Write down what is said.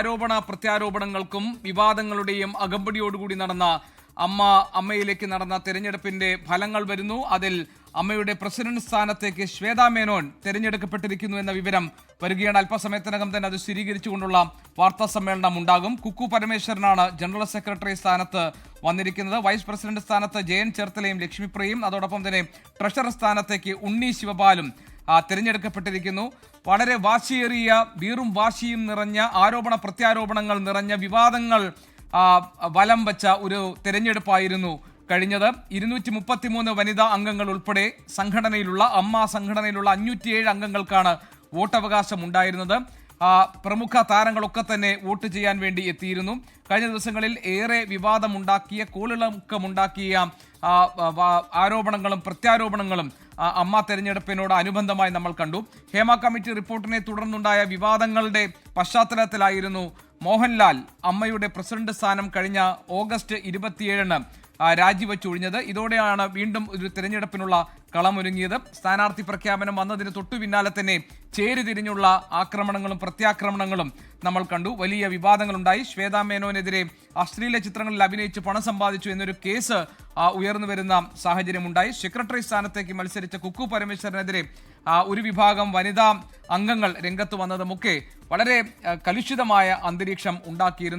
ആരോപണ പ്രത്യാരോപണങ്ങൾക്കും വിവാദങ്ങളുടെയും അകമ്പടിയോടുകൂടി നടന്ന അമ്മയിലേക്ക് നടന്ന തെരഞ്ഞെടുപ്പിന്റെ ഫലങ്ങൾ വരുന്നു. അതിൽ അമ്മയുടെ പ്രസിഡന്റ് സ്ഥാനത്തേക്ക് ശ്വേതാ മേനോൻ തെരഞ്ഞെടുക്കപ്പെട്ടിരിക്കുന്നു എന്ന വിവരം വരികയാണ്. അല്പസമയത്തിനകം തന്നെ അത് സ്ഥിരീകരിച്ചുകൊണ്ടുള്ള വാർത്താ സമ്മേളനം ഉണ്ടാകും. കുക്കു പരമേശ്വരനാണ് ജനറൽ സെക്രട്ടറി സ്ഥാനത്ത് വന്നിരിക്കുന്നത്. വൈസ് പ്രസിഡന്റ് സ്ഥാനത്ത് ജയൻ ചേർത്തലയും ലക്ഷ്മിപ്രിയയും, അതോടൊപ്പം തന്നെ ട്രഷറർ സ്ഥാനത്തേക്ക് ഉണ്ണി ശിവപാലും തിരഞ്ഞെടുക്കപ്പെട്ടിരിക്കുന്നു. വളരെ വാശിയേറിയ വീറും വാശിയും നിറഞ്ഞ ആരോപണ പ്രത്യാരോപണങ്ങൾ നിറഞ്ഞ വിവാദങ്ങൾ വലം വച്ച ഒരു തെരഞ്ഞെടുപ്പായിരുന്നു കഴിഞ്ഞത്. 233 വനിതാ അംഗങ്ങൾ ഉൾപ്പെടെ സംഘടനയിലുള്ള 507 അംഗങ്ങൾക്കാണ് വോട്ടവകാശം ഉണ്ടായിരുന്നത്. പ്രമുഖ താരങ്ങളൊക്കെ തന്നെ വോട്ട് ചെയ്യാൻ വേണ്ടി എത്തിയിരുന്നു. കഴിഞ്ഞ ദിവസങ്ങളിൽ ഏറെ വിവാദമുണ്ടാക്കിയ, കോളിളക്കമുണ്ടാക്കിയ ആരോപണങ്ങളും പ്രത്യാരോപണങ്ങളും അമ്മ തെരഞ്ഞെടുപ്പിനോട് അനുബന്ധമായി നമ്മൾ കണ്ടു. ഹേമ കമ്മിറ്റി റിപ്പോർട്ടിനെ തുടർന്നുണ്ടായ വിവാദങ്ങളുടെ പശ്ചാത്തലത്തിലായിരുന്നു മോഹൻലാൽ അമ്മയുടെ പ്രസിഡന്റ് സ്ഥാനം കഴിഞ്ഞ ഓഗസ്റ്റ് 27-ന് രാജിവെച്ചൊഴിഞ്ഞത്. ഇതോടെയാണ് വീണ്ടും ഒരു തെരഞ്ഞെടുപ്പിനുള്ള കളമൊരുങ്ങിയത്. സ്ഥാനാർത്ഥി പ്രഖ്യാപനം വന്നതിന് തൊട്ടു പിന്നാലെ തന്നെ ചേരിതിരിഞ്ഞുള്ള ആക്രമണങ്ങളും പ്രത്യാക്രമണങ്ങളും നമ്മൾ കണ്ടു. വലിയ വിവാദങ്ങളുണ്ടായി. ശ്വേതാ മേനോനെതിരെ അശ്ലീല ചിത്രങ്ങളിൽ അഭിനയിച്ച് പണം സമ്പാദിച്ചു എന്നൊരു കേസ് ഉയർന്നു വരുന്ന സാഹചര്യമുണ്ടായി. സെക്രട്ടറി സ്ഥാനത്തേക്ക് മത്സരിച്ച കുക്കു പരമേശ്വരനെതിരെ ഒരു വിഭാഗം വനിതാ അംഗങ്ങൾ രംഗത്ത് വന്നതുമൊക്കെ വളരെ കലുഷിതമായ അന്തരീക്ഷം ഉണ്ടാക്കിയിരുന്നു.